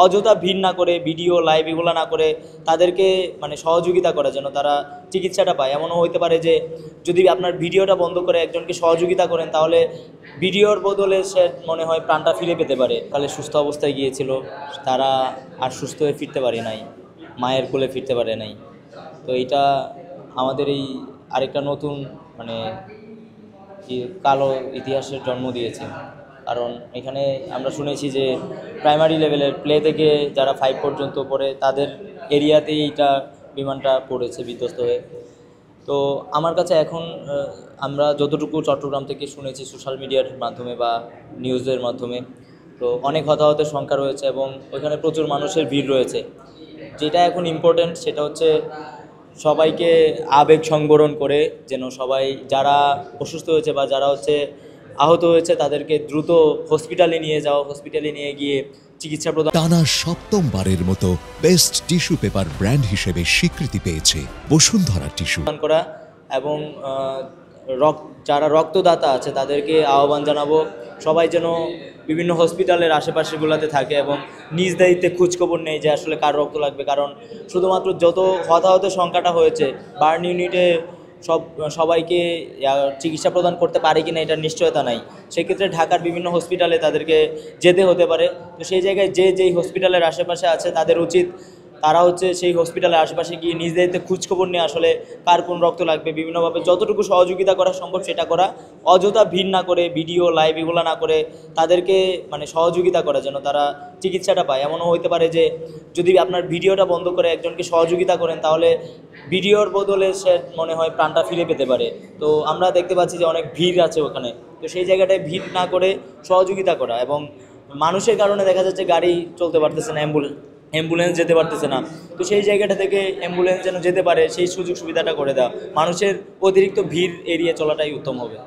অযথা ভিড় না করে, ভিডিও লাইভ এগুলো না করে তাদেরকে মানে সহযোগিতা করা, যেন তারা চিকিৎসাটা পায়। এমনও হইতে পারে যে যদি আপনার ভিডিওটা বন্ধ করে একজনকে সহযোগিতা করেন, তাহলে ভিডিওর বদলে সে মনে হয় প্রাণটা ফিরে পেতে পারে। তাহলে সুস্থ অবস্থায় গিয়েছিল, তারা আর সুস্থ হয়ে ফিরতে পারে নাই, মায়ের কোলে ফিরতে পারে নাই। তো এইটা আমাদের এই আরেকটা নতুন মানে কালো ইতিহাসের জন্ম দিয়েছে। কারণ এখানে আমরা শুনেছি যে প্রাইমারি লেভেলের প্লে থেকে যারা 5 পর্যন্ত পড়ে তাদের এরিয়াতেই এইটা বিমানটা পড়েছে বিধ্বস্ত হয়ে। তো আমার কাছে এখন আমরা যতটুকু চট্টগ্রাম থেকে শুনেছি সোশ্যাল মিডিয়ার মাধ্যমে বা নিউজের মাধ্যমে, তো অনেক হতাহতের সংখ্যা রয়েছে এবং ওইখানে প্রচুর মানুষের ভিড় রয়েছে। যেটা এখন ইম্পর্ট্যান্ট সেটা হচ্ছে সবাইকে আবেগ সংবরণ করে যেন সবাই যারা অসুস্থ হয়েছে বা যারা আহত হয়েছে তাদেরকে দ্রুত হসপিটালে নিয়ে গিয়ে চিকিৎসা প্রদান। টানা সপ্তমবারের মতো বেস্ট টিস্যু পেপার ব্র্যান্ড হিসেবে স্বীকৃতি পেয়েছে বসুন্ধরা টিস্যু করা এবং যারা রক্তদাতা আছে তাদেরকে আহ্বান জানাবো সবাই যেন বিভিন্ন হসপিটালের আশেপাশেগুলোতে থাকে এবং নিজ দায়িত্বে খোঁজখবর নেই যে আসলে কার রক্ত লাগবে। কারণ শুধুমাত্র যত হতাহতের সংখ্যাটা হয়েছে, বার্ন ইউনিটে সবাইকে চিকিৎসা প্রদান করতে পারে কিনা এটার নিশ্চয়তা নাই। সেক্ষেত্রে ঢাকার বিভিন্ন হসপিটালে তাদেরকে যেতে হতে পারে। তো সেই জায়গায় যেই হসপিটালের আশেপাশে আছে তাদের উচিত তারা সেই হসপিটালের আশেপাশে গিয়ে নিজ দায়িত্বে খোঁজখবর নিয়ে আসলে কার কোন রক্ত লাগবে, বিভিন্নভাবে যতটুকু সহযোগিতা করা সম্ভব সেটা করা। অযথা ভিড় না করে, ভিডিও লাইভ এগুলো না করে তাদেরকে মানে সহযোগিতা করা, যেন তারা চিকিৎসাটা পায়। এমনও হইতে পারে যে যদি আপনার ভিডিওটা বন্ধ করে একজনকে সহযোগিতা করেন, তাহলে ভিডিওর বদলে সে মনে হয় প্রাণটা ফিরে পেতে পারে। তো আমরা দেখতে পাচ্ছি যে অনেক ভিড় আছে ওখানে, তো সেই জায়গাটায় ভিড় না করে সহযোগিতা করা। এবং মানুষের কারণে দেখা যাচ্ছে গাড়ি চলতে পারতেছে না, অ্যাম্বুলেন্স যেতে পারতেছে না। তো সেই জায়গাটা থেকে অ্যাম্বুলেন্স যেন যেতে পারে সেই সুযোগ সুবিধাটা করে দেওয়া, মানুষের অতিরিক্ত ভিড় এড়িয়ে চলাটাই উত্তম হবে।